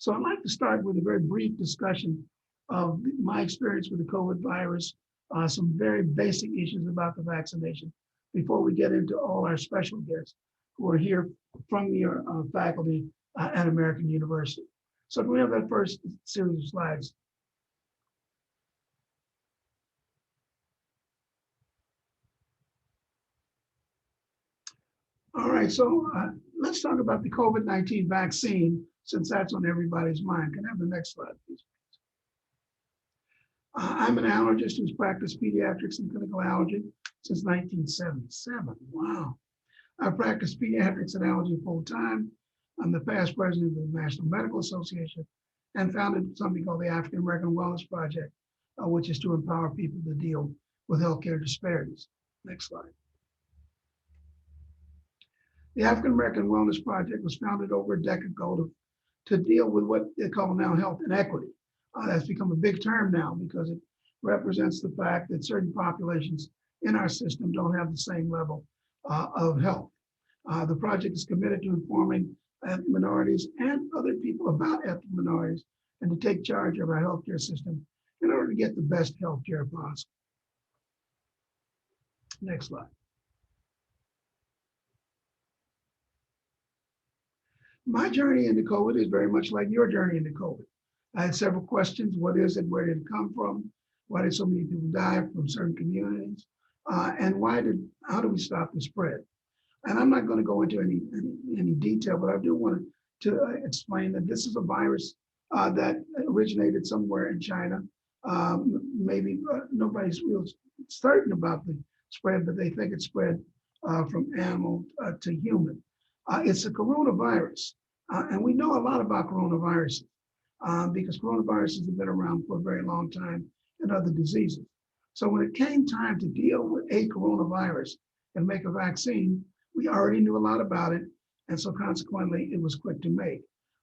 So I'd like to start with a very brief discussion of my experience with the COVID virus, some very basic issues about the vaccination before we get into all our special guests who are here from your faculty at American University. So can we have that first series of slides? All right, so let's talk about the COVID-19 vaccine, since that's on everybody's mind. Can I have the next slide, please? I'm an allergist who's practiced pediatrics and clinical allergy since 1977. Wow. I practiced pediatrics and allergy full time. I'm the past president of the National Medical Association and founded something called the African American Wellness Project, which is to empower people to deal with healthcare disparities. Next slide. The African American Wellness Project was founded over a decade ago to deal with what they call now health inequity. That's become a big term now because it represents the fact that certain populations in our system don't have the same level of health. The project is committed to informing ethnic minorities and other people about ethnic minorities and to take charge of our healthcare system in order to get the best healthcare possible. Next slide. My journey into COVID is very much like your journey into COVID. I had several questions. What is it? Where did it come from? Why did so many people die from certain communities? And how do we stop the spread? And I'm not going to go into any detail, but I do want to explain that this is a virus that originated somewhere in China. Maybe nobody's real certain about the spread, but they think it spread from animal to human. It's a coronavirus, and we know a lot about coronaviruses because coronaviruses have been around for a very long time and other diseases. So when it came time to deal with a coronavirus and make a vaccine, we already knew a lot about it, and so consequently, it was quick to make.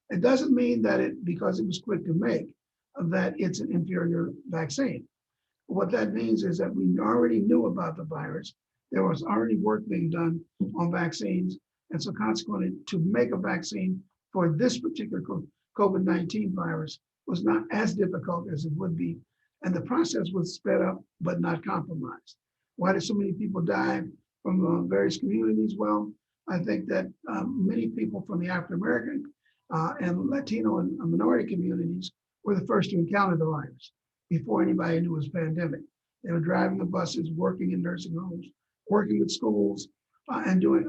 It doesn't mean that because it was quick to make, that it's an inferior vaccine. What that means is that we already knew about the virus. There was already work being done on vaccines, and so consequently, to make a vaccine for this particular COVID-19 virus was not as difficult as it would be, and the process was sped up but not compromised. Why did so many people die from various communities? Well, I think that many people from the African American and Latino and minority communities were the first to encounter the virus before anybody knew it was a pandemic. They were driving the buses, working in nursing homes, working with schools, and doing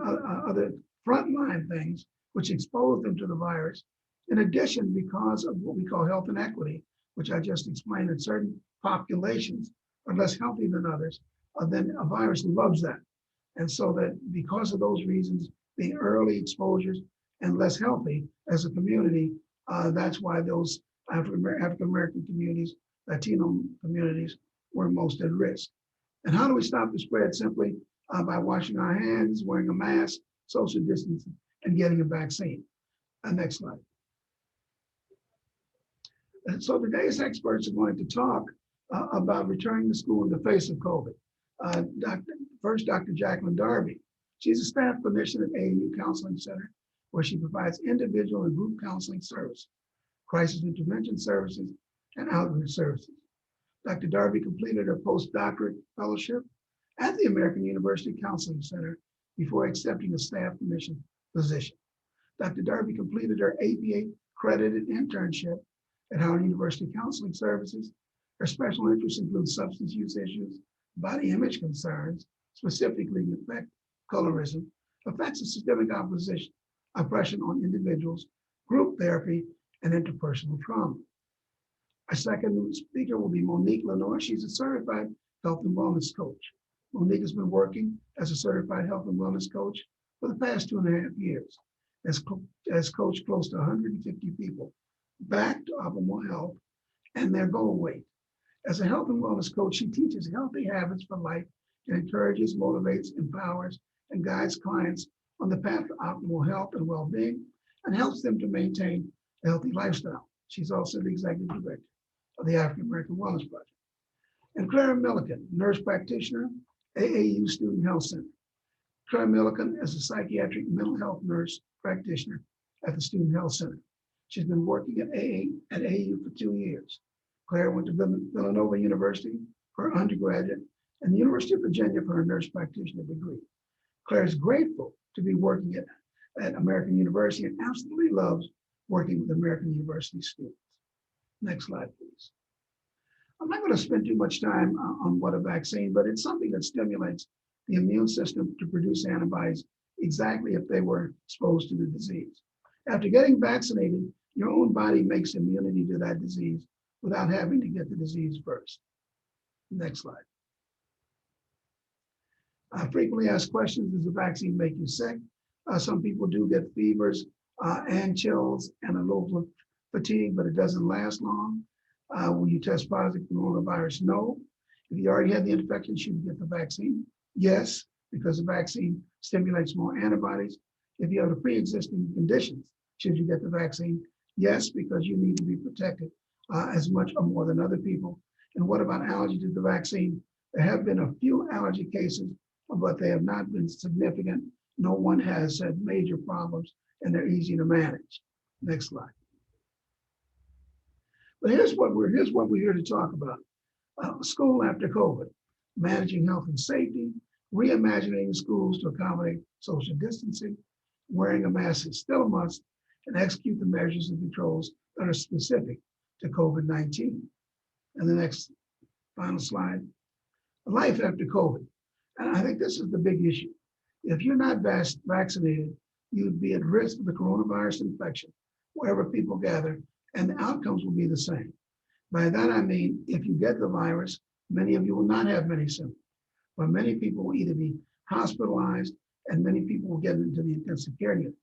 other frontline things, which exposed them to the virus. In addition, because of what we call health inequity, which I just explained, that certain populations are less healthy than others, then a virus loves that. And so that because of those reasons, the early exposures and less healthy as a community, that's why those African-American communities, Latino communities were most at risk. And how do we stop the spread? Simply by washing our hands, wearing a mask, social distancing, and getting a vaccine. Next slide. And so today's experts are going to talk about returning to school in the face of COVID. First, Dr. Jacquelin Darby. She's a staff clinician at AAU Counseling Center, where she provides individual and group counseling service, crisis intervention services, and outreach services. Dr. Darby completed her postdoctorate fellowship at the American University Counseling Center before accepting a staff clinician position. Dr. Darby completed her ABA accredited internship at Howard University Counseling Services. Her special interests include substance use issues, body image concerns, specifically the effect colorism, effects of systemic oppression on individuals, group therapy, and interpersonal trauma. Our second speaker will be Monique Lenoir. She's a certified health and wellness coach. Monique has been working as a certified health and wellness coach for the past 2.5 years, has coached close to 150 people back to optimal health and their goal weight. As a health and wellness coach, she teaches healthy habits for life and encourages, motivates, empowers, and guides clients on the path to optimal health and well-being and helps them to maintain a healthy lifestyle. She's also the executive director of the African American Wellness Project. And Claire Milliken, nurse practitioner, AAU Student Health Center. Claire Milliken is a psychiatric mental health nurse practitioner at the Student Health Center. She's been working at AU for 2 years. Claire went to Villanova University for her undergraduate and the University of Virginia for her nurse practitioner degree. Claire is grateful to be working at American University and absolutely loves working with American University students. Next slide, please. I'm not going to spend too much time on what a vaccine, but it's something that stimulates the immune system to produce antibodies exactly if they were exposed to the disease. After getting vaccinated, your own body makes immunity to that disease without having to get the disease first. Next slide. Frequently asked questions, does the vaccine make you sick? Some people do get fevers and chills and a little fatigue, but it doesn't last long. Will you test positive for coronavirus? No. If you already had the infection, should you get the vaccine? Yes, because the vaccine stimulates more antibodies. If you have a pre-existing conditions, should you get the vaccine? Yes, because you need to be protected as much or more than other people. And what about allergy to the vaccine? There have been a few allergy cases, but they have not been significant. No one has had major problems and they're easy to manage. Next slide. But here's what we're here to talk about. School after COVID, managing health and safety, reimagining schools to accommodate social distancing, wearing a mask is still a must, and execute the measures and controls that are specific to COVID-19. And the next final slide, life after COVID. And I think this is the big issue. If you're not vaccinated, you'd be at risk of the coronavirus infection wherever people gather, and the outcomes will be the same. By that, I mean, if you get the virus, many of you will not have many symptoms, but many people will either be hospitalized and many people will get into the intensive care unit.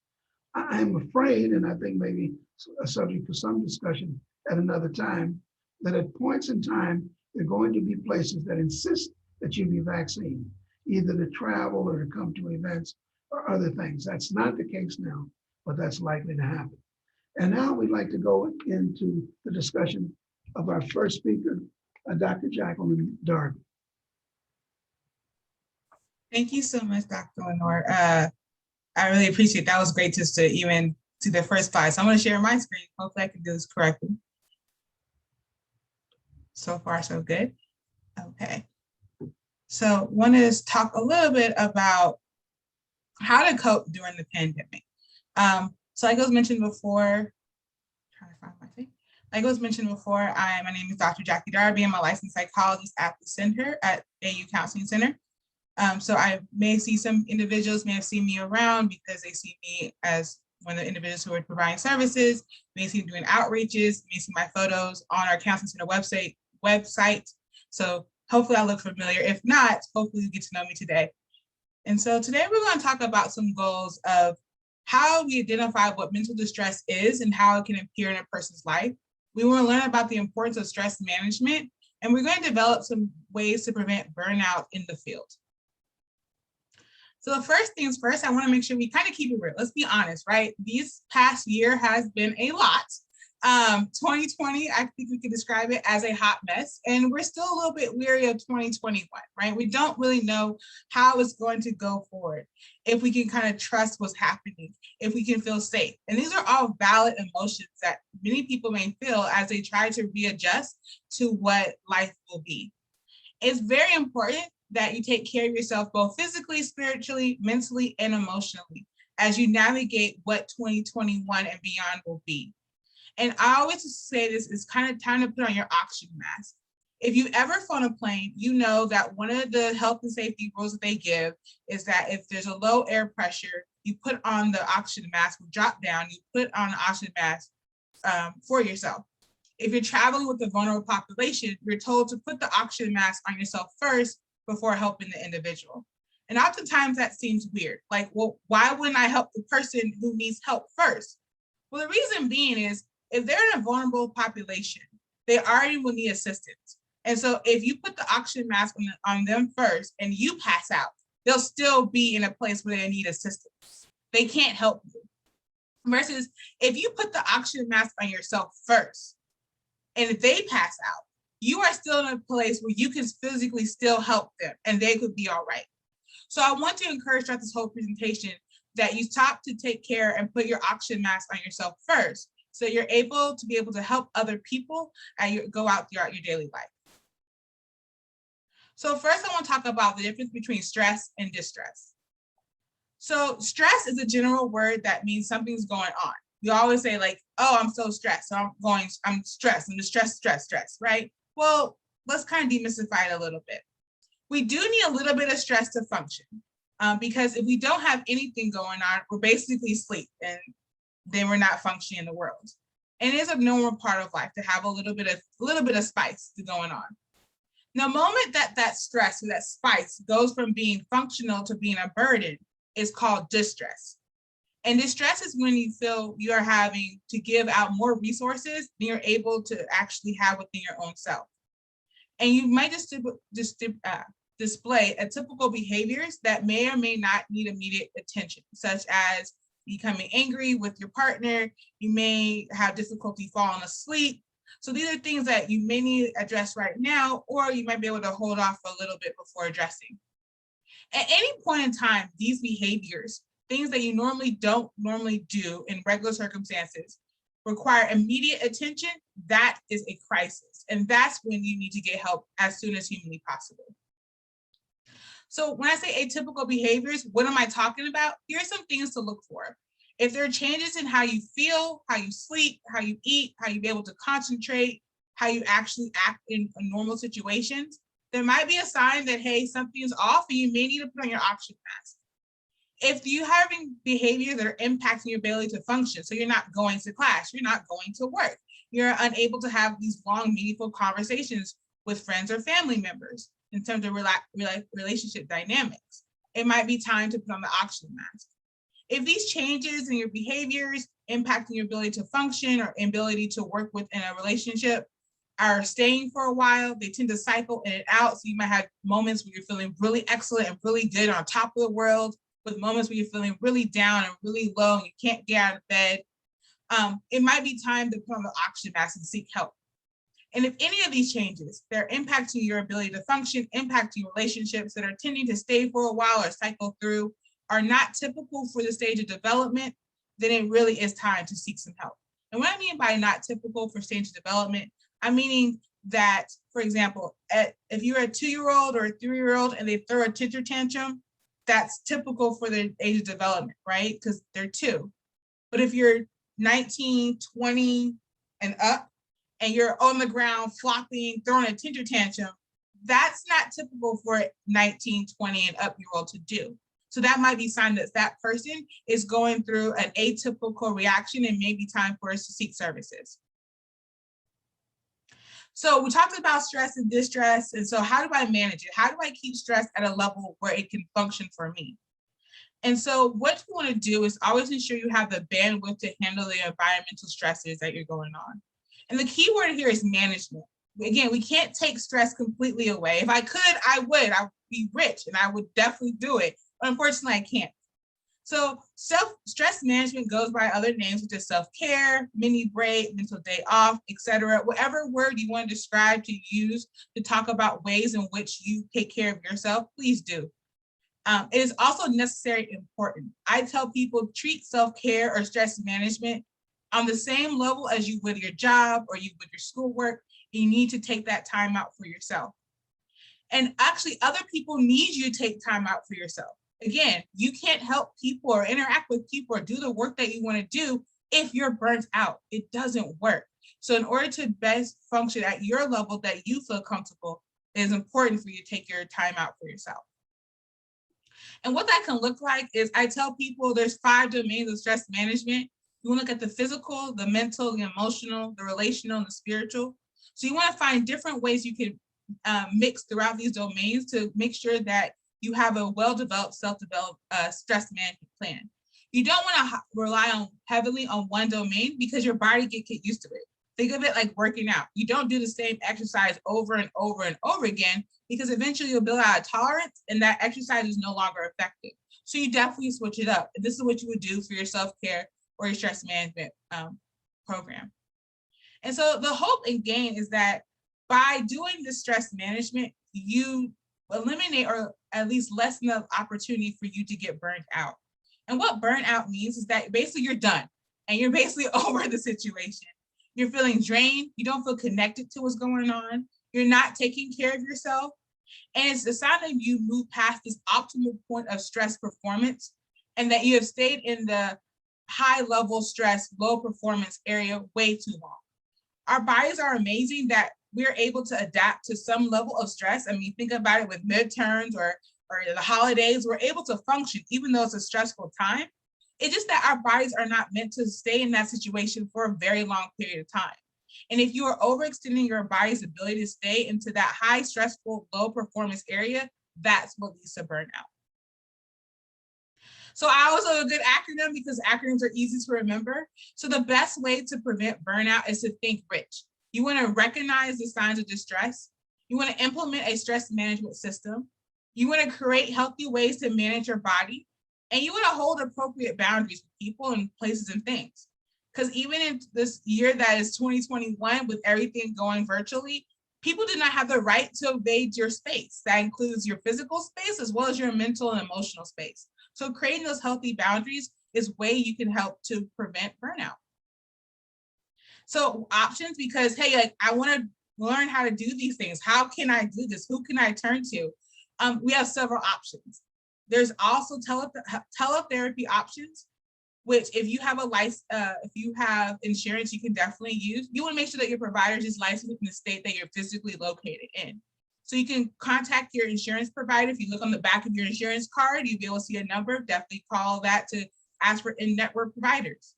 I'm afraid, and I think maybe a subject for some discussion at another time, that at points in time, there are going to be places that insist that you be vaccinated, either to travel or to come to events or other things. That's not the case now, but that's likely to happen. And now we'd like to go into the discussion of our first speaker, Dr. Jacquelin Darby. Thank you so much, Dr. Lenoir. I really appreciate it. That was great just to even see the first slide. So I'm going to share my screen. Hopefully I can do this correctly. So far, so good. Okay. So want to talk a little bit about how to cope during the pandemic. So like I was mentioned before, trying to find my thing. Like I was mentioned before, my name is Dr. Jackie Darby. I'm a licensed psychologist at the center at AU Counseling Center. So I may see some individuals may have seen me around because they see me as one of the individuals who are providing services, may see me doing outreaches, may see my photos on our Counseling Center website. So hopefully I look familiar. If not, hopefully you get to know me today. And so today we're going to talk about some goals of how we identify what mental distress is and how it can appear in a person's life. We want to learn about the importance of stress management, and we're going to develop some ways to prevent burnout in the field. So the first things first, I want to make sure we kind of keep it real. Let's be honest, right? This past year has been a lot. 2020, I think we can describe it as a hot mess, and we're still a little bit weary of 2021, right? We don't really know how it's going to go forward, if we can kind of trust what's happening, if we can feel safe. And these are all valid emotions that many people may feel as they try to readjust to what life will be. It's very important that you take care of yourself, both physically, spiritually, mentally, and emotionally, as you navigate what 2021 and beyond will be. And I always say this is kind of time to put on your oxygen mask. If you ever flown a plane, you know that one of the health and safety rules that they give is that if there's a low air pressure, you put on the oxygen mask, will drop down, you put on the oxygen mask for yourself. If you're traveling with a vulnerable population, you're told to put the oxygen mask on yourself first before helping the individual. And oftentimes that seems weird. Like, well, why wouldn't I help the person who needs help first? Well, the reason being is if they're in a vulnerable population, they already will need assistance. And so if you put the oxygen mask on them first and you pass out, they'll still be in a place where they need assistance. They can't help you. Versus if you put the oxygen mask on yourself first and if they pass out, you are still in a place where you can physically still help them and they could be all right. So I want to encourage throughout this whole presentation that you stop to take care and put your oxygen mask on yourself first, So you're able to help other people as you go out throughout your daily life. So first I want to talk about the difference between stress and distress. So stress is a general word that means something's going on. You always say like, oh, I'm so stressed. So I'm stressed. I'm just stress, right? Well, let's kind of demystify it a little bit. We do need a little bit of stress to function because if we don't have anything going on, we're basically asleep and then we're not functioning in the world. And it is a normal part of life to have a little bit of spice going on. The moment that stress or that spice goes from being functional to being a burden is called distress. And distress is when you feel you are having to give out more resources than you're able to actually have within your own self. And you might display a typical behaviors that may or may not need immediate attention, such as becoming angry with your partner. You may have difficulty falling asleep. So these are things that you may need to address right now, or you might be able to hold off for a little bit before addressing. At any point in time, these behaviors, things that you don't normally do in regular circumstances, require immediate attention. That is a crisis. And that's when you need to get help as soon as humanly possible. So when I say atypical behaviors, what am I talking about? Here are some things to look for. If there are changes in how you feel, how you sleep, how you eat, how you be able to concentrate, how you actually act in normal situations, there might be a sign that, hey, something's off and you may need to put on your oxygen mask. If you're having behaviors that are impacting your ability to function, so you're not going to class, you're not going to work, you're unable to have these long, meaningful conversations with friends or family members in terms of relationship dynamics, it might be time to put on the oxygen mask. If these changes in your behaviors impacting your ability to function or ability to work within a relationship are staying for a while, they tend to cycle in and out. So you might have moments where you're feeling really excellent and really good on top of the world, with moments where you're feeling really down and really low and you can't get out of bed. It might be time to put on the oxygen mask and seek help. And if any of these changes, they're impacting your ability to function, impacting relationships that are tending to stay for a while or cycle through, are not typical for the stage of development, then it really is time to seek some help. And what I mean by not typical for stage of development, I'm meaning that, for example, if you're a 2-year-old or a 3-year-old and they throw a temper tantrum, that's typical for their age of development, right? Because they're 2. But if you're 19, 20 and up, and you're on the ground flopping, throwing a temper tantrum, that's not typical for a 19, 20 and up year old to do. So that might be a sign that that person is going through an atypical reaction and maybe time for us to seek services. So we talked about stress and distress. And so how do I manage it? How do I keep stress at a level where it can function for me? And so what you want to do is always ensure you have the bandwidth to handle the environmental stresses that you're going on. And the key word here is management. Again, we can't take stress completely away. If I could, I would be rich and I would definitely do it. But unfortunately, I can't. So stress management goes by other names such as self-care, mini break, mental day off, etc. Whatever word you want to describe to use to talk about ways in which you take care of yourself, please do. It is also necessary and important. I tell people treat self-care or stress management on the same level as you would your job or you would your schoolwork. You need to take that time out for yourself. And actually, other people need you to take time out for yourself. Again, you can't help people or interact with people or do the work that you want to do if you're burnt out. It doesn't work. So in order to best function at your level that you feel comfortable, it is important for you to take your time out for yourself. And what that can look like is I tell people there's 5 domains of stress management. You want to look at the physical, the mental, the emotional, the relational, and the spiritual. So you want to find different ways you can mix throughout these domains to make sure that you have a well-developed, self-developed stress management plan. You don't want to rely heavily on one domain because your body get used to it. Think of it like working out. You don't do the same exercise over and over and over again because eventually you'll build out a tolerance and that exercise is no longer effective. So you definitely switch it up. And this is what you would do for your self-care or your stress management program. And so the hope and gain is that by doing this stress management, you eliminate or at least lessen the opportunity for you to get burnt out. And what burnout means is that basically you're done. and you're basically over the situation. You're feeling drained. You don't feel connected to what's going on. You're not taking care of yourself. And it's a sign that you move past this optimal point of stress performance and that you have stayed in the high level stress, low performance area way too long. Our bodies are amazing that we're able to adapt to some level of stress. I mean, think about it with midterms or the holidays, we're able to function even though it's a stressful time. It's just that our bodies are not meant to stay in that situation for a very long period of time. And if you are overextending your body's ability to stay into that high stressful, low performance area, that's what leads to burnout. So I always love a good acronym because acronyms are easy to remember. So the best way to prevent burnout is to think rich. You want to recognize the signs of distress. You want to implement a stress management system. You want to create healthy ways to manage your body. And you want to hold appropriate boundaries with people and places and things. Because even in this year that is 2021, with everything going virtually, people do not have the right to invade your space. That includes your physical space as well as your mental and emotional space. So creating those healthy boundaries is a way you can help to prevent burnout. So options, because hey, like I want to learn how to do these things. How can I do this? Who can I turn to? We have several options. There's also teletherapy options, which if you have if you have insurance, you can definitely use. You want to make sure that your provider is licensed in the state that you're physically located in. So you can contact your insurance provider. If you look on the back of your insurance card, you'll be able to see a number. Definitely call that to ask for in-network providers.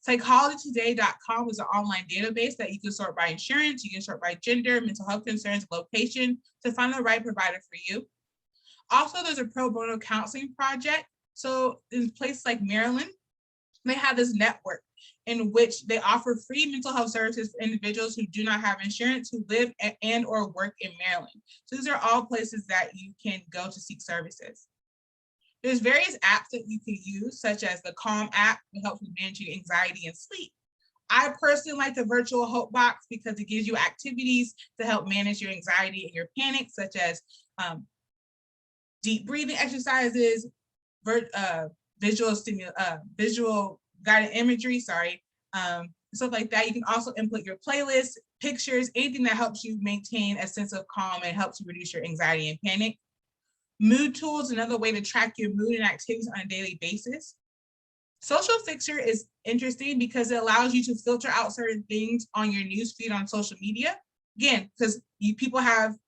Psychologytoday.com is an online database that you can sort by insurance, you can sort by gender, mental health concerns, location to find the right provider for you. Also, there's a pro bono counseling project. So in places like Maryland, they have this network in which they offer free mental health services for individuals who do not have insurance, who live and or work in Maryland. So these are all places that you can go to seek services. There's various apps that you can use, such as the Calm app, that helps with managing anxiety and sleep. I personally like the virtual Hope Box because it gives you activities to help manage your anxiety and your panic, such as deep breathing exercises, visual guided imagery, stuff like that. You can also input your playlist, pictures, anything that helps you maintain a sense of calm and helps you reduce your anxiety and panic. Mood tools, another way to track your mood and activities on a daily basis. Social Fixer is interesting because it allows you to filter out certain things on your newsfeed on social media. Again, because people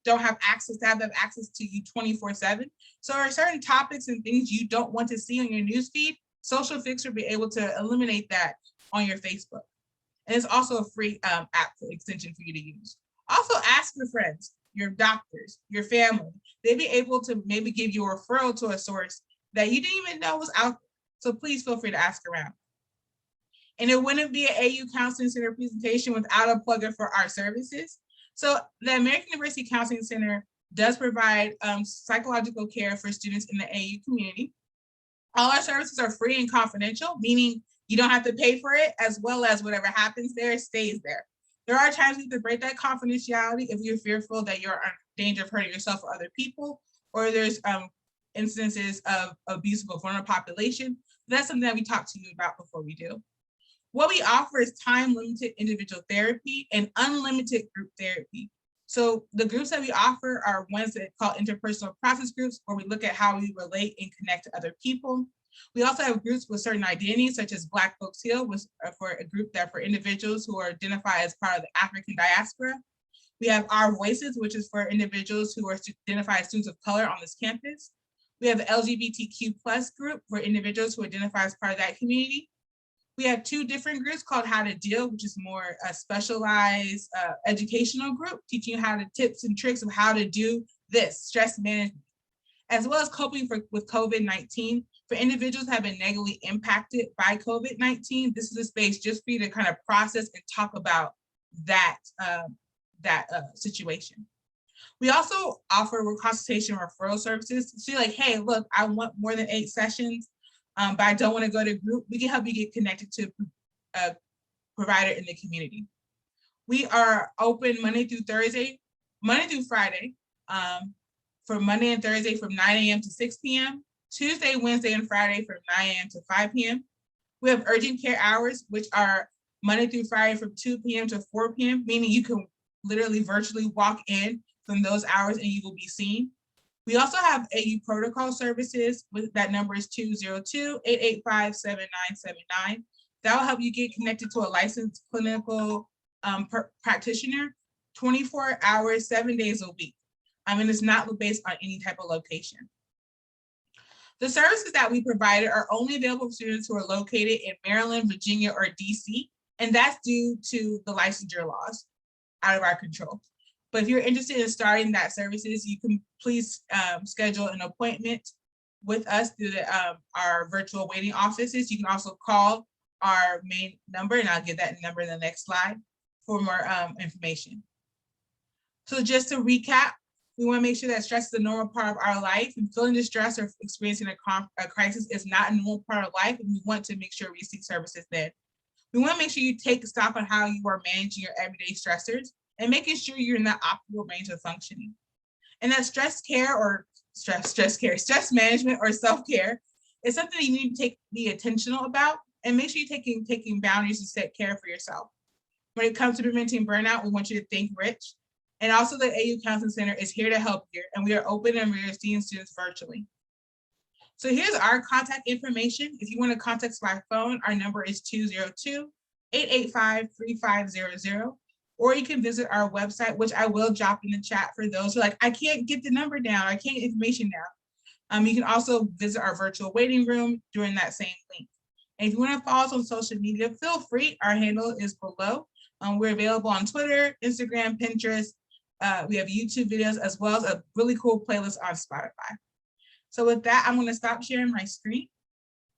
don't have access to you 24/7. So there are certain topics and things you don't want to see on your newsfeed. Social Fixer will be able to eliminate that on your Facebook. And it's also a free app extension for you to use. Also ask your friends, your doctors, your family. They'd be able to maybe give you a referral to a source that you didn't even know was out there. So please feel free to ask around. And it wouldn't be an AU Counseling Center presentation without a plug-in for our services. So the American University Counseling Center does provide psychological care for students in the AU community. All our services are free and confidential, meaning you don't have to pay for it, as well as whatever happens there stays there. There are times you have to break that confidentiality if you're fearful that you're in danger of hurting yourself or other people, or there's instances of abuse of a vulnerable population. That's something that we talk to you about before we do. What we offer is time-limited individual therapy and unlimited group therapy. So the groups that we offer are ones that call interpersonal process groups, where we look at how we relate and connect to other people. We also have groups with certain identities, such as Black Folks Heal, which are for a group that for individuals who are identified as part of the African diaspora. We have Our Voices, which is for individuals who are identified as students of color on this campus. We have the LGBTQ+ group for individuals who identify as part of that community. We have two different groups called How to Deal, which is more a specialized educational group, teaching you how to tips and tricks of how to do this, stress management, as well as coping with COVID-19. For individuals who have been negatively impacted by COVID-19, this is a space just for you to kind of process and talk about that, situation. We also offer consultation referral services. So you're like, hey, look, I want more than 8 sessions, but I don't want to go to group. We can help you get connected to a provider in the community. We are open Monday through Friday, for Monday and Thursday from 9 a.m. to 6 p.m., Tuesday, Wednesday, and Friday from 9 a.m. to 5 p.m. We have urgent care hours, which are Monday through Friday from 2 p.m. to 4 p.m., meaning you can literally virtually walk in from those hours and you will be seen. We also have AU protocol services. That number is 202-885-7979. That will help you get connected to a licensed clinical practitioner 24 hours, 7 days a week. And it's not based on any type of location. The services that we provided are only available for students who are located in Maryland, Virginia, or DC, and that's due to the licensure laws out of our control. But if you're interested in starting that services, you can please schedule an appointment with us through our virtual waiting offices. You can also call our main number, and I'll give that number in the next slide for more information. So just to recap, we want to make sure that stress is a normal part of our life, and feeling distress or experiencing a crisis is not a normal part of life, and we want to make sure we seek services then. We want to make sure you take stock on how you are managing your everyday stressors and making sure you're in that optimal range of functioning. And that stress management or self-care is something that you need to be intentional about, and make sure you're taking boundaries to set care for yourself. When it comes to preventing burnout, we want you to think rich. And also the AU Counseling Center is here to help you, and we are open and we are seeing students virtually. So here's our contact information. If you want to contact us by phone, our number is 202-885-3500, or you can visit our website, which I will drop in the chat for those who are like, I can't get the number down, I can't get information down. You can also visit our virtual waiting room during that same link. And if you want to follow us on social media, feel free. Our handle is below. We're available on Twitter, Instagram, Pinterest. We have YouTube videos, as well as a really cool playlist on Spotify. So with that, I'm going to stop sharing my screen.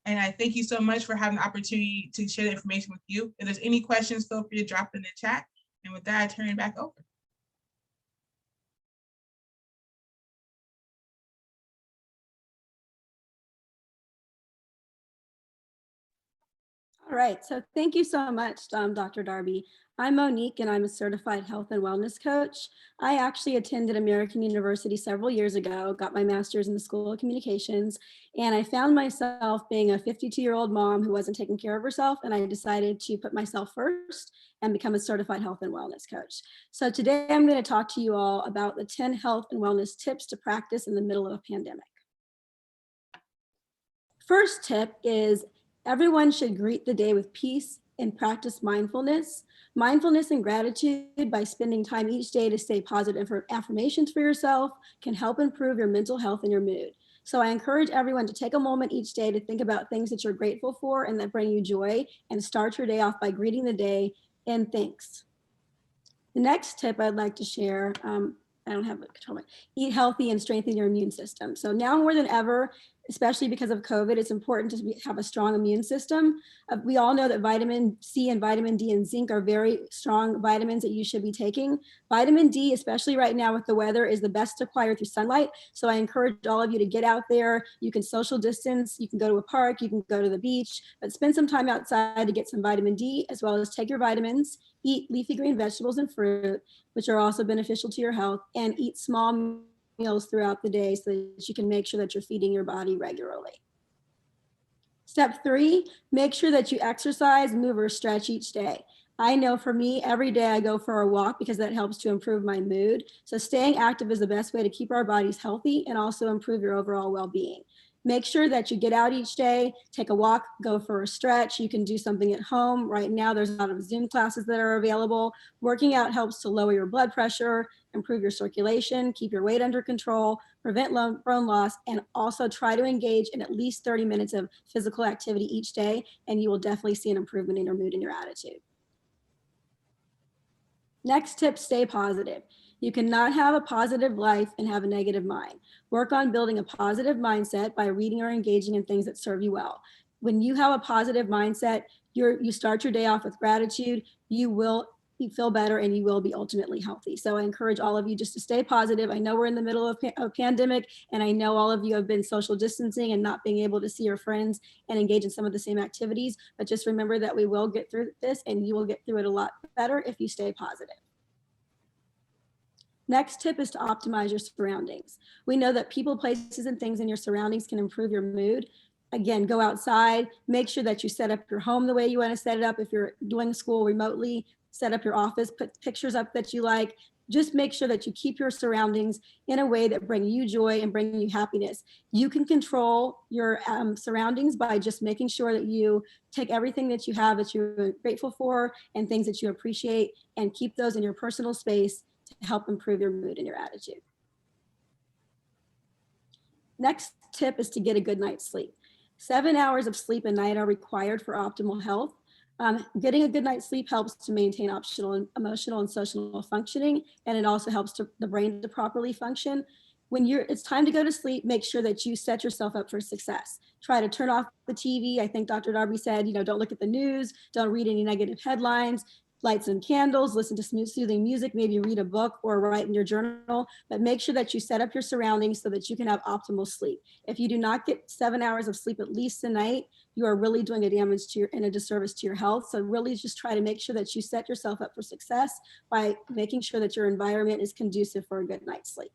And I thank you so much for having the opportunity to share the information with you. If there's any questions, feel free to drop in the chat. And with that, I turn it back over. All right, so thank you so much, Dr. Darby. I'm Monique, and I'm a certified health and wellness coach. I actually attended American University several years ago, got my master's in the School of Communications, and I found myself being a 52-year-old mom who wasn't taking care of herself, and I decided to put myself first and become a certified health and wellness coach. So today I'm going to talk to you all about the 10 health and wellness tips to practice in the middle of a pandemic. First tip is everyone should greet the day with peace and practice mindfulness. Mindfulness and gratitude by spending time each day to say positive affirmations for yourself can help improve your mental health and your mood. So I encourage everyone to take a moment each day to think about things that you're grateful for and that bring you joy, and start your day off by greeting the day in thanks. The next tip I'd like to share, I don't have a control. Eat healthy and strengthen your immune system. So now more than ever, especially because of COVID, it's important to have a strong immune system. We all know that vitamin C and vitamin D and zinc are very strong vitamins that you should be taking. Vitamin D, especially right now with the weather, is the best to acquire through sunlight. So I encourage all of you to get out there. You can social distance, you can go to a park, you can go to the beach, but spend some time outside to get some vitamin D, as well as take your vitamins, eat leafy green vegetables and fruit, which are also beneficial to your health, and eat small meals throughout the day so that you can make sure that you're feeding your body regularly. Step 3, make sure that you exercise, move, or stretch each day. I know for me, every day I go for a walk because that helps to improve my mood. So staying active is the best way to keep our bodies healthy and also improve your overall well-being. Make sure that you get out each day, take a walk, go for a stretch. You can do something at home. Right now, there's a lot of Zoom classes that are available. Working out helps to lower your blood pressure, improve your circulation, keep your weight under control, prevent bone loss, and also try to engage in at least 30 minutes of physical activity each day, and you will definitely see an improvement in your mood and your attitude. Next tip, stay positive. You cannot have a positive life and have a negative mind. Work on building a positive mindset by reading or engaging in things that serve you well. When you have a positive mindset, you start your day off with gratitude, you feel better, and you will be ultimately healthy. So I encourage all of you just to stay positive. I know we're in the middle of a pandemic, and I know all of you have been social distancing and not being able to see your friends and engage in some of the same activities, but just remember that we will get through this, and you will get through it a lot better if you stay positive. Next tip is to optimize your surroundings. We know that people, places, and things in your surroundings can improve your mood. Again, go outside, make sure that you set up your home the way you want to set it up. If you're doing school remotely, set up your office, put pictures up that you like. Just make sure that you keep your surroundings in a way that bring you joy and bring you happiness. You can control your surroundings by just making sure that you take everything that you have that you're grateful for and things that you appreciate and keep those in your personal space to help improve your mood and your attitude. Next tip is to get a good night's sleep. 7 hours of sleep a night are required for optimal health. Getting a good night's sleep helps to maintain optional emotional and social functioning, and it also helps the brain to properly function. When it's time to go to sleep, make sure that you set yourself up for success. Try to turn off the TV. I think Dr. Darby said, don't look at the news, don't read any negative headlines, light some candles, listen to soothing music, maybe read a book or write in your journal, but make sure that you set up your surroundings so that you can have optimal sleep. If you do not get 7 hours of sleep at least a night, you are really doing a damage to and a disservice to your health. So really just try to make sure that you set yourself up for success by making sure that your environment is conducive for a good night's sleep.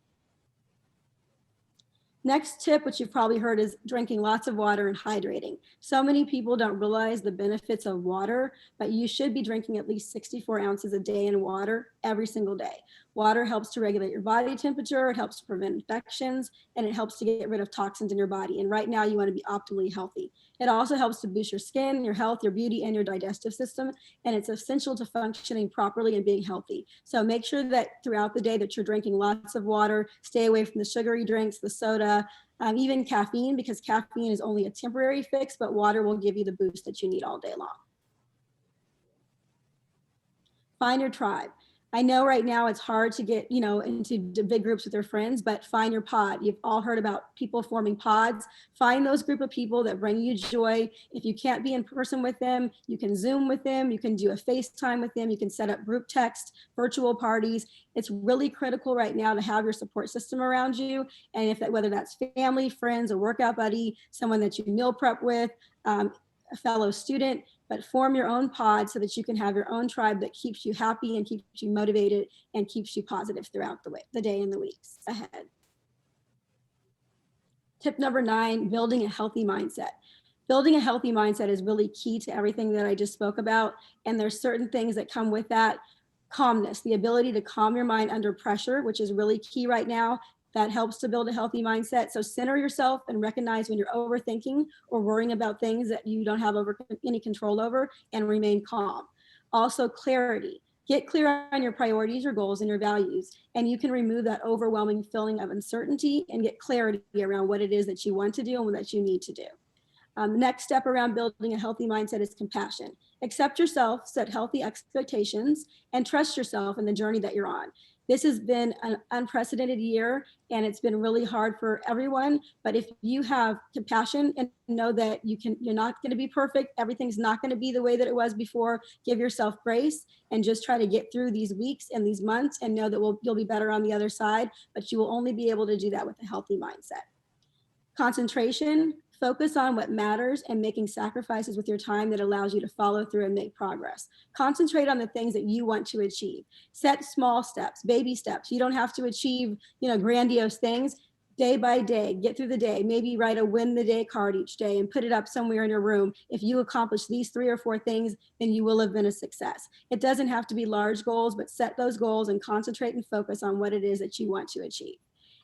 Next tip, which you've probably heard, is drinking lots of water and hydrating. So many people don't realize the benefits of water, but you should be drinking at least 64 ounces a day in water every single day. Water helps to regulate your body temperature, it helps to prevent infections, and it helps to get rid of toxins in your body. And right now you want to be optimally healthy. It also helps to boost your skin, your health, your beauty, and your digestive system. And it's essential to functioning properly and being healthy. So make sure that throughout the day that you're drinking lots of water, stay away from the sugary drinks, the soda, even caffeine, because caffeine is only a temporary fix, but water will give you the boost that you need all day long. Find your tribe. I know right now it's hard to get, into big groups with your friends, but find your pod. You've all heard about people forming pods. Find those group of people that bring you joy. If you can't be in person with them, you can Zoom with them. You can do a FaceTime with them. You can set up group text, virtual parties. It's really critical right now to have your support system around you. And whether that's family, friends, a workout buddy, someone that you meal prep with, a fellow student, but form your own pod so that you can have your own tribe that keeps you happy and keeps you motivated and keeps you positive throughout the day and the weeks ahead. Tip number 9, building a healthy mindset. Building a healthy mindset is really key to everything that I just spoke about. And there's certain things that come with that. Calmness, the ability to calm your mind under pressure, which is really key right now. That helps to build a healthy mindset. So center yourself and recognize when you're overthinking or worrying about things that you don't have any control over, and remain calm. Also, clarity. Get clear on your priorities, your goals, and your values, and you can remove that overwhelming feeling of uncertainty and get clarity around what it is that you want to do and what that you need to do. The next step around building a healthy mindset is compassion. Accept yourself, set healthy expectations, and trust yourself in the journey that you're on. This has been an unprecedented year, and it's been really hard for everyone. But if you have compassion and know that you're not going to be perfect, everything's not going to be the way that it was before, give yourself grace and just try to get through these weeks and these months and know that you'll be better on the other side. But you will only be able to do that with a healthy mindset. Concentration. Focus on what matters and making sacrifices with your time that allows you to follow through and make progress. Concentrate on the things that you want to achieve. Set small steps, baby steps. You don't have to achieve, grandiose things. Day by day, get through the day. Maybe write a win the day card each day and put it up somewhere in your room. If you accomplish these 3 or 4 things, then you will have been a success. It doesn't have to be large goals, but set those goals and concentrate and focus on what it is that you want to achieve.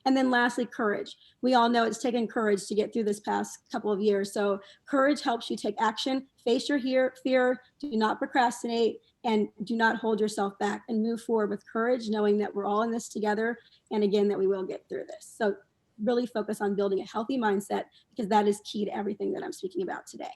And then lastly, courage. We all know it's taken courage to get through this past couple of years. So courage helps you take action, face your fear, do not procrastinate, and do not hold yourself back, and move forward with courage, knowing that we're all in this together. And again, that we will get through this. So really focus on building a healthy mindset, because that is key to everything that I'm speaking about today.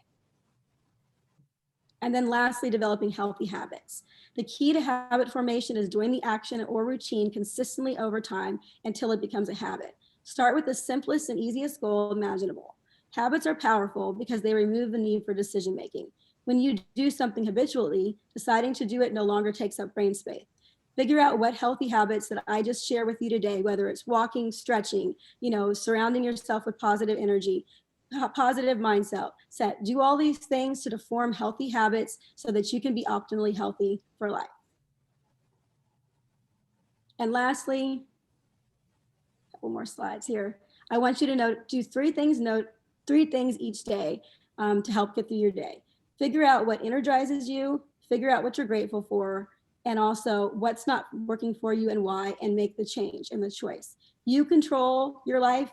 And then lastly, developing healthy habits. The key to habit formation is doing the action or routine consistently over time until it becomes a habit. Start with the simplest and easiest goal imaginable. Habits are powerful because they remove the need for decision making. When you do something habitually, deciding to do it no longer takes up brain space. Figure out what healthy habits that I just share with you today, whether it's walking, stretching, surrounding yourself with positive energy, positive mindset. Do all these things to form healthy habits so that you can be optimally healthy for life. And lastly, a couple more slides here. I want you to do 3 things 3 things each day to help get through your day. Figure out what energizes you, figure out what you're grateful for, and also what's not working for you and why, and make the change and the choice. You control your life.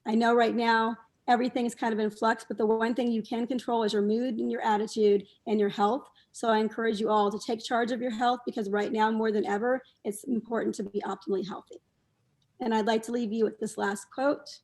I know right now everything is kind of in flux, but the one thing you can control is your mood and your attitude and your health. So I encourage you all to take charge of your health, because right now more than ever, it's important to be optimally healthy. And I'd like to leave you with this last quote.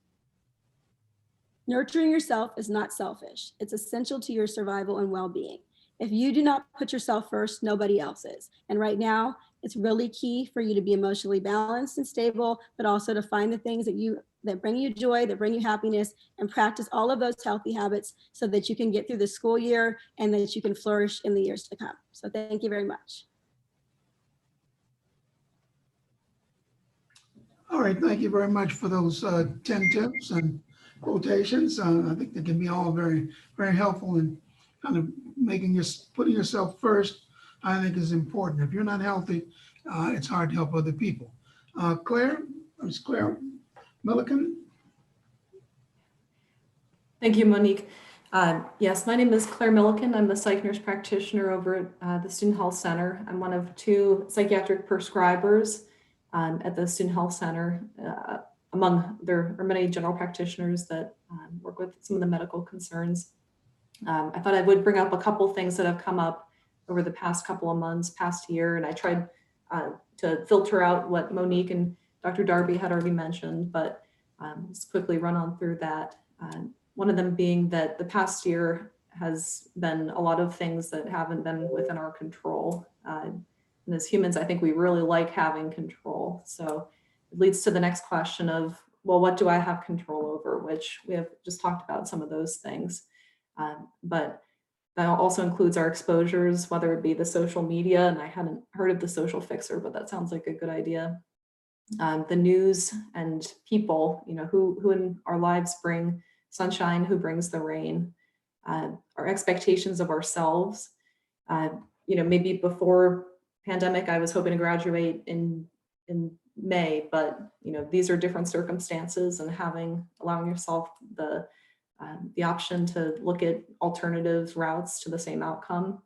Nurturing yourself is not selfish. It's essential to your survival and well-being. If you do not put yourself first, nobody else is. And right now, it's really key for you to be emotionally balanced and stable, but also to find the things that bring you joy, that bring you happiness, and practice all of those healthy habits so that you can get through the school year and that you can flourish in the years to come. So thank you very much. All right, thank you very much for those 10 tips and quotations. I think they can be all very, very helpful in kind of putting yourself first. I think is important. If you're not healthy, it's hard to help other people. Claire Milliken. Thank you, Monique. Yes, my name is Claire Milliken. I'm the psych nurse practitioner over at the Student Health Center. I'm one of 2 psychiatric prescribers at the Student Health Center. There are many general practitioners that work with some of the medical concerns. I thought I would bring up a couple things that have come up over the past couple of months, past year, and I tried to filter out what Monique and Dr. Darby had already mentioned, but just quickly run on through that. One of them being that the past year has been a lot of things that haven't been within our control. And as humans, I think we really like having control. So it leads to the next question of, well, what do I have control over? Which we have just talked about some of those things. But that also includes our exposures, whether it be the social media, and I hadn't heard of the social fixer, but that sounds like a good idea. The news and people, who in our lives bring sunshine, who brings the rain, our expectations of ourselves. Maybe before pandemic, I was hoping to graduate in May, but these are different circumstances, and allowing yourself the option to look at alternative routes to the same outcome.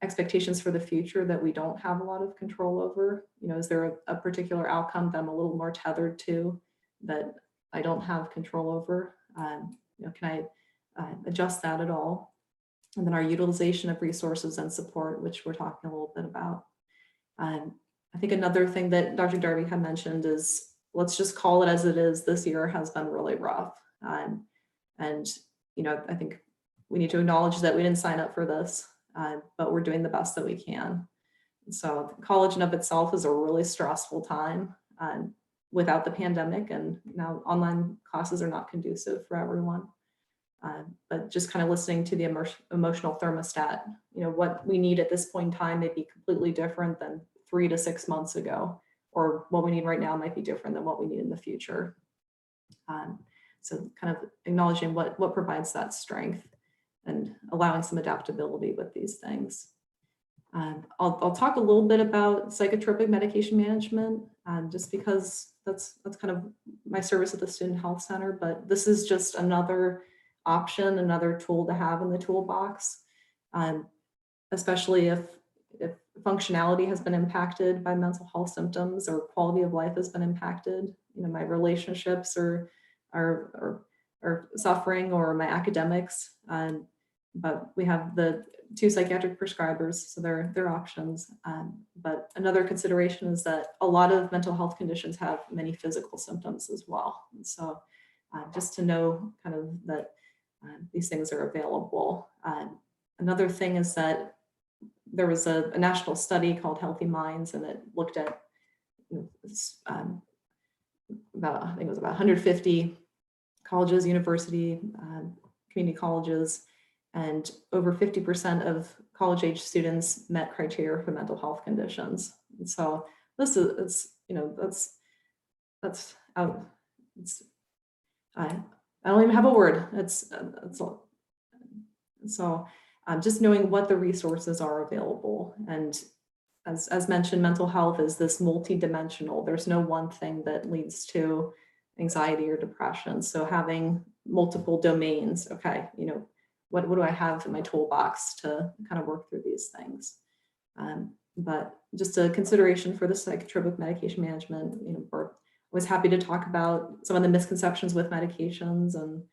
Expectations for the future that we don't have a lot of control over. Is there a particular outcome that I'm a little more tethered to that I don't have control over? Can I adjust that at all? And then our utilization of resources and support, which we're talking a little bit about. I think another thing that Dr. Darby had mentioned is, let's just call it as it is. This year has been really rough. And I think we need to acknowledge that we didn't sign up for this, but we're doing the best that we can. And so college in of itself is a really stressful time without the pandemic, and now online classes are not conducive for everyone. But just kind of listening to the emotional thermostat, what we need at this point in time may be completely different than 3 to 6 months ago, or what we need right now might be different than what we need in the future. So kind of acknowledging what provides that strength and allowing some adaptability with these things. I'll talk a little bit about psychotropic medication management, just because that's kind of my service at the Student Health Center, but this is just another option, another tool to have in the toolbox, especially if functionality has been impacted by mental health symptoms or quality of life has been impacted. My relationships are suffering, or my academics, but we have the 2 psychiatric prescribers, so they're options. But another consideration is that a lot of mental health conditions have many physical symptoms as well. And so just to know kind of that these things are available. Another thing is that there was a national study called Healthy Minds, and it looked at I think it was about 150 colleges, university, community colleges, and over 50% of college-age students met criteria for mental health conditions. And so this is, that's out. I don't even have a word. It's so just knowing what the resources are available. And as mentioned, mental health is this multi-dimensional. There's no one thing that leads to anxiety or depression. So having multiple domains. Okay, you know, what do I have in my toolbox to kind of work through these things? But just a consideration for the psychotropic medication management, you know, we're always happy to talk about some of the misconceptions with medications and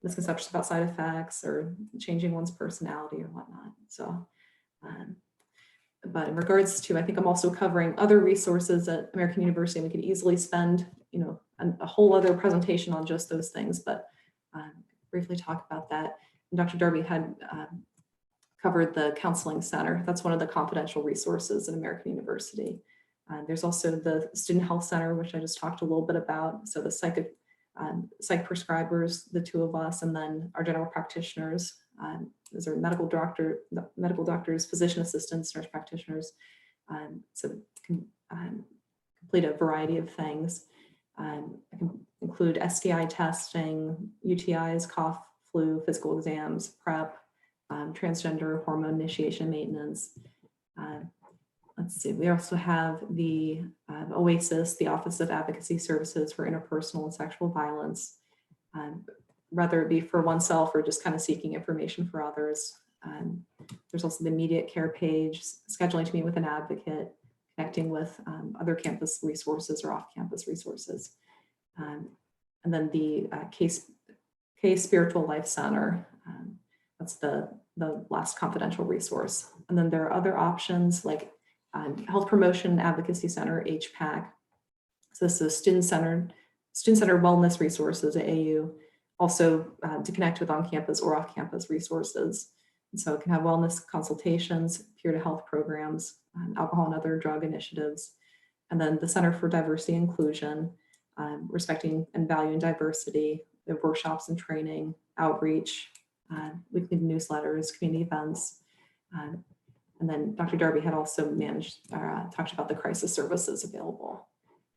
misconceptions about side effects or changing one's personality or whatnot. So, but in regards to, I think I'm also covering other resources at American University. We could easily spend, you know, a whole other presentation on just those things, but briefly talk about that. And Dr. Darby had covered the counseling center. That's one of the confidential resources at American University. There's also the Student Health Center, which I just talked a little bit about. So the psych prescribers, the two of us, and then our general practitioners. Those are medical doctors, physician assistants, nurse practitioners. So can complete a variety of things. I can include STI testing, UTIs, cough, flu, physical exams, PrEP, transgender hormone initiation maintenance. Let's see, we also have the OASIS, the Office of Advocacy Services for Interpersonal and Sexual Violence, whether it be for oneself or just kind of seeking information for others. There's also the immediate care page, scheduling to meet with an advocate, connecting with other campus resources or off-campus resources. And then the Case Spiritual Life Center, that's the last confidential resource. And then there are other options like Health Promotion Advocacy Center, HPAC. So this is student-centered wellness resources at AU, also to connect with on-campus or off-campus resources. And so it can have wellness consultations, peer-to-health programs, alcohol and other drug initiatives. And then the Center for Diversity and Inclusion, respecting and valuing diversity, the workshops and training, outreach, weekly newsletters, community events. And then Dr. Darby had also talked about the crisis services available.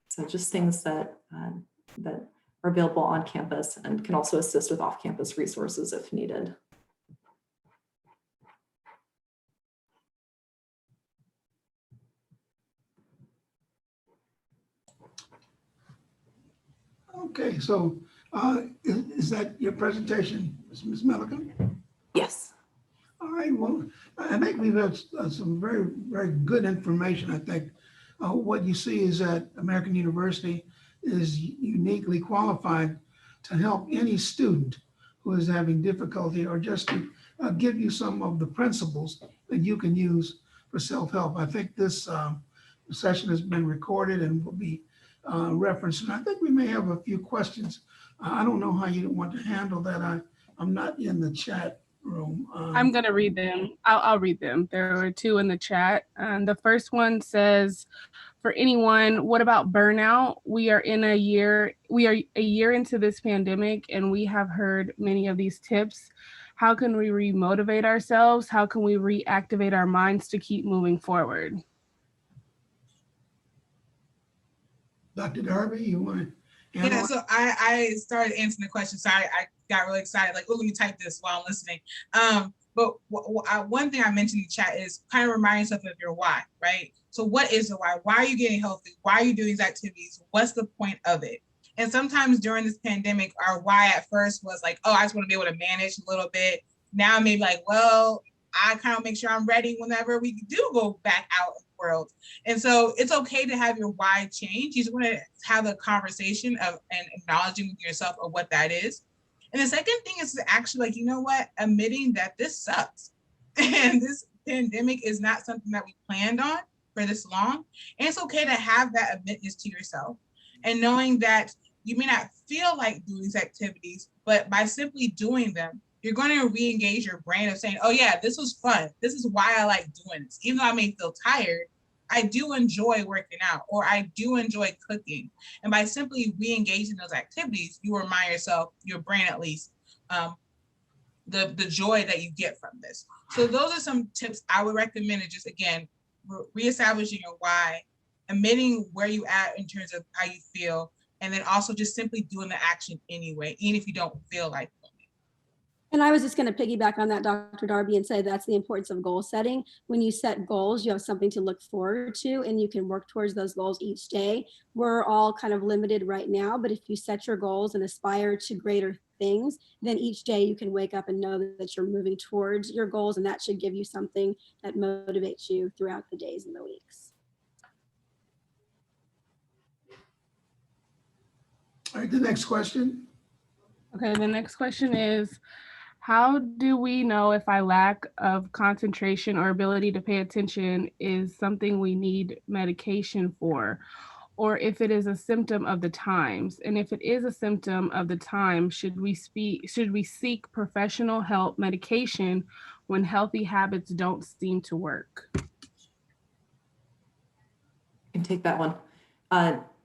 So just things that are available on campus and can also assist with off-campus resources if needed. Okay, so is that your presentation, Ms. Milliken? Yes. All right, well, I think we've had some very, very good information. I think what you see is that American University is uniquely qualified to help any student who is having difficulty, or just to give you some of the principles that you can use for self-help. I think this session has been recorded and will be referenced. And I think we may have a few questions. I don't know how you want to handle that. I'm not in the chat room. I'm going to read them. I'll read them. There were two in the chat. The first one says, for anyone, what about burnout? We are a year into this pandemic, and we have heard many of these tips. How can we remotivate ourselves? How can we reactivate our minds to keep moving forward? Dr. Darby, you want to handle Yeah, so I started answering the question. Sorry, I got really excited. Like, oh, let me type this while I'm listening. But one thing I mentioned in the chat is kind of remind yourself of your why, right? So what is the why? Why are you getting healthy? Why are you doing these activities? What's the point of it? And sometimes during this pandemic, our why at first was like, oh, I just want to be able to manage a little bit. Now maybe like, well, I kind of make sure I'm ready whenever we do go back out in the world. And so it's okay to have your why change. You just want to have a conversation of and acknowledging with yourself of what that is. And the second thing is to actually, like, you know what, admitting that this sucks. And this pandemic is not something that we planned on for this long. And it's okay to have that admittance to yourself and knowing that you may not feel like doing these activities, but by simply doing them, you're going to re-engage your brain of saying, oh yeah, this was fun. This is why I like doing this. Even though I may feel tired, I do enjoy working out, or I do enjoy cooking. And by simply re-engaging those activities, you remind yourself, your brain at least, the joy that you get from this. So those are some tips I would recommend. Just again, reestablishing your why, admitting where you at in terms of how you feel, and then also just simply doing the action anyway, even if you don't feel like doing And I was just going to piggyback on that, Dr. Darby, and say that's the importance of goal setting. When you set goals, you have something to look forward to, and you can work towards those goals each day. We're all kind of limited right now, but if you set your goals and aspire to greater things, then each day you can wake up and know that you're moving towards your goals, and that should give you something that motivates you throughout the days and the weeks. All right, the next question. Okay, the next question is, how do we know if our lack of concentration or ability to pay attention is something we need medication for, or if it is a symptom of the times? And if it is a symptom of the time, should we seek professional help medication when healthy habits don't seem to work? I can take that one.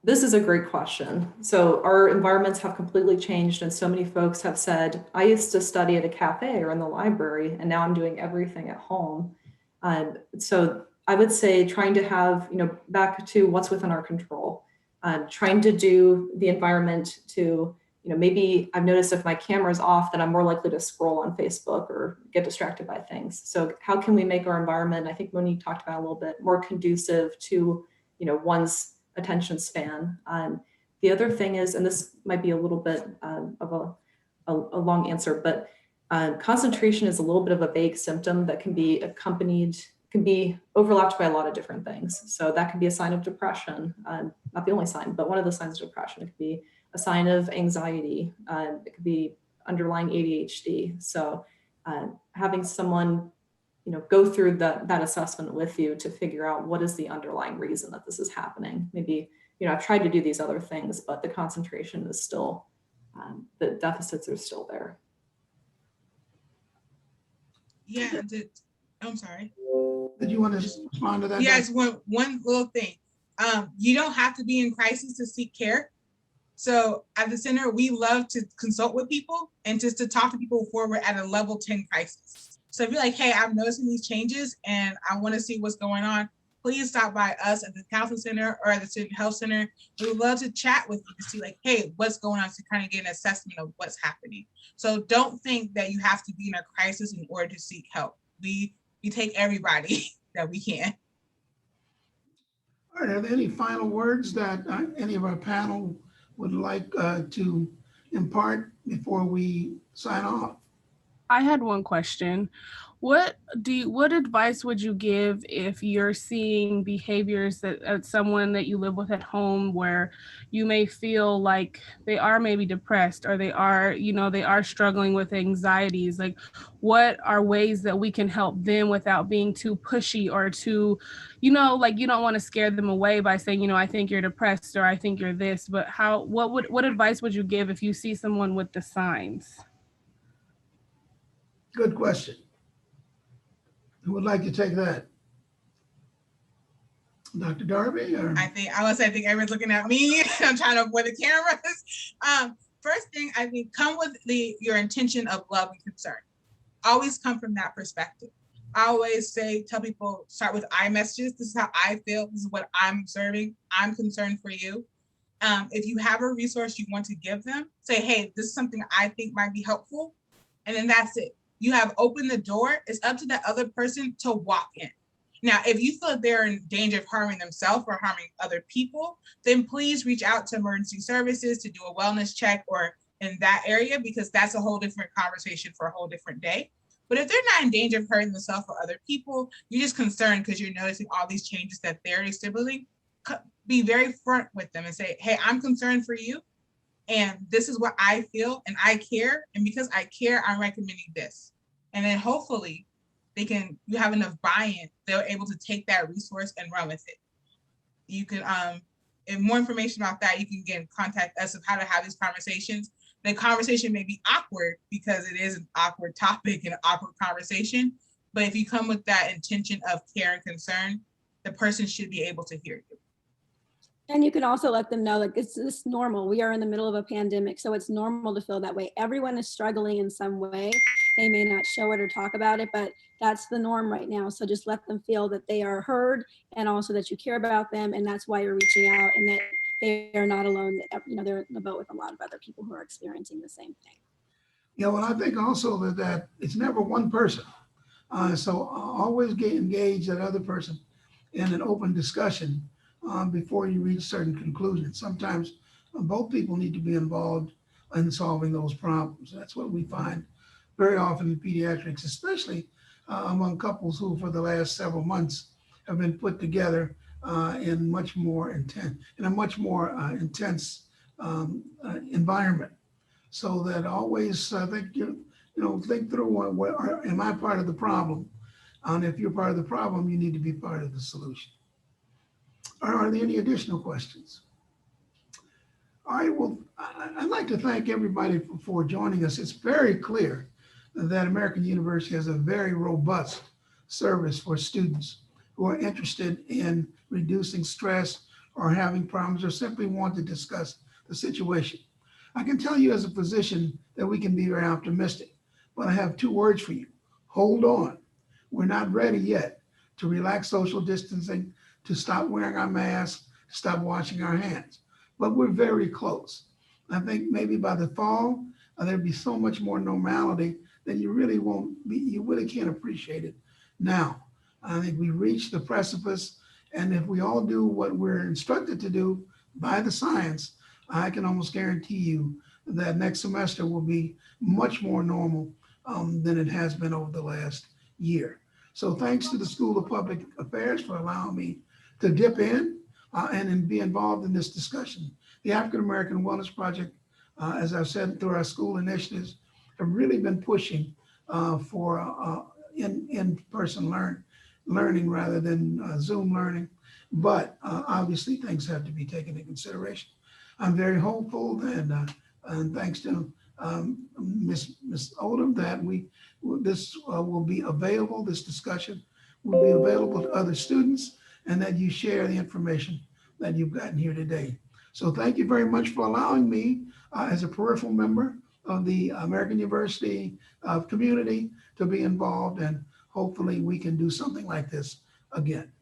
This is a great question. So our environments have completely changed, and so many folks have said, I used to study at a cafe or in the library, and now I'm doing everything at home. So I would say trying to have, back to what's within our control, trying to do the environment to, maybe I've noticed if my camera's off, then I'm more likely to scroll on Facebook or get distracted by things. So how can we make our environment, I think Monique talked about a little bit, more conducive to, one's attention span. The other thing is, and this might be a little bit of a long answer, but concentration is a little bit of a vague symptom that can be overlapped by a lot of different things. So that can be a sign of depression, not the only sign, but one of the signs of depression. It could be a sign of anxiety. It could be underlying ADHD. So having someone go through that assessment with you to figure out what is the underlying reason that this is happening. Maybe, I've tried to do these other things, but the concentration is still, the deficits are still there. Yeah, I'm sorry. Did you want to respond to that? Yes, one little thing. You don't have to be in crisis to seek care. So at the center, we love to consult with people and just to talk to people before we're at a level 10 crisis. So if you're like, hey, I'm noticing these changes and I want to see what's going on, please stop by us at the counseling center or at the student health center. We would love to chat with you to see like, hey, what's going on, to kind of get an assessment of what's happening. So don't think that you have to be in a crisis in order to seek help. We take everybody that we can. All right, are there any final words that any of our panel would like to impart before we sign off? I had one question. What advice would you give if you're seeing behaviors that someone that you live with at home where you may feel like they are maybe depressed or they are struggling with anxieties? Like, what are ways that we can help them without being too pushy or too, like you don't want to scare them away by saying, I think you're depressed or I think you're this, but what advice would you give if you see someone with the signs? Good question. Who would like to take that? Dr. Darby? Or? I think everyone's looking at me. I'm trying to avoid the cameras. First thing, I think, come with your intention of love and concern. Always come from that perspective. I always tell people, start with I messages. This is how I feel. This is what I'm observing. I'm concerned for you. If you have a resource you want to give them, say, hey, this is something I think might be helpful. And then that's it. You have opened the door. It's up to that other person to walk in. Now, if you feel they're in danger of harming themselves or harming other people, then please reach out to emergency services to do a wellness check or in that area, because that's a whole different conversation for a whole different day. But if they're not in danger of hurting themselves or other people, you're just concerned because you're noticing all these changes that they're exhibiting, be very front with them and say, hey, I'm concerned for you. And this is what I feel, and I care. And because I care, I'm recommending this. And then hopefully you have enough buy-in, they're able to take that resource and run with it. You can, and more information about that, you can get in contact us of how to have these conversations. The conversation may be awkward because it is an awkward topic and an awkward conversation. But if you come with that intention of care and concern, the person should be able to hear you. And you can also let them know, like, it's normal. We are in the middle of a pandemic, so it's normal to feel that way. Everyone is struggling in some way. They may not show it or talk about it, but that's the norm right now. So just let them feel that they are heard and also that you care about them. And that's why you're reaching out, and that they are not alone. That, they're in the boat with a lot of other people who are experiencing the same thing. Yeah, well, I think also that it's never one person. So always get engaged that other person in an open discussion before you reach certain conclusions. Sometimes both people need to be involved in solving those problems. That's what we find very often in pediatrics, especially among couples who for the last several months have been put together in a much more intense environment. So that always think think through am I part of the problem? And if you're part of the problem, you need to be part of the solution. Are there any additional questions? All right, well, I'd like to thank everybody for joining us. It's very clear that American University has a very robust service for students who are interested in reducing stress or having problems or simply want to discuss the situation. I can tell you as a physician that we can be very optimistic, but I have two words for you. Hold on. We're not ready yet to relax social distancing, to stop wearing our masks, to stop washing our hands, but we're very close. I think maybe by the fall, there'll be so much more normality that you really can't appreciate it now. I think we reached the precipice, and if we all do what we're instructed to do by the science, I can almost guarantee you that next semester will be much more normal than it has been over the last year. So thanks to the School of Public Affairs for allowing me to dip in and be involved in this discussion. The African American Wellness Project, as I've said through our school initiatives, have really been pushing for in-person learning rather than Zoom learning. But obviously things have to be taken into consideration. I'm very hopeful and thanks to Ms. Odom that this will be available, this discussion will be available to other students and that you share the information that you've gotten here today. So thank you very much for allowing me as a peripheral member of the American University community to be involved, and hopefully we can do something like this again.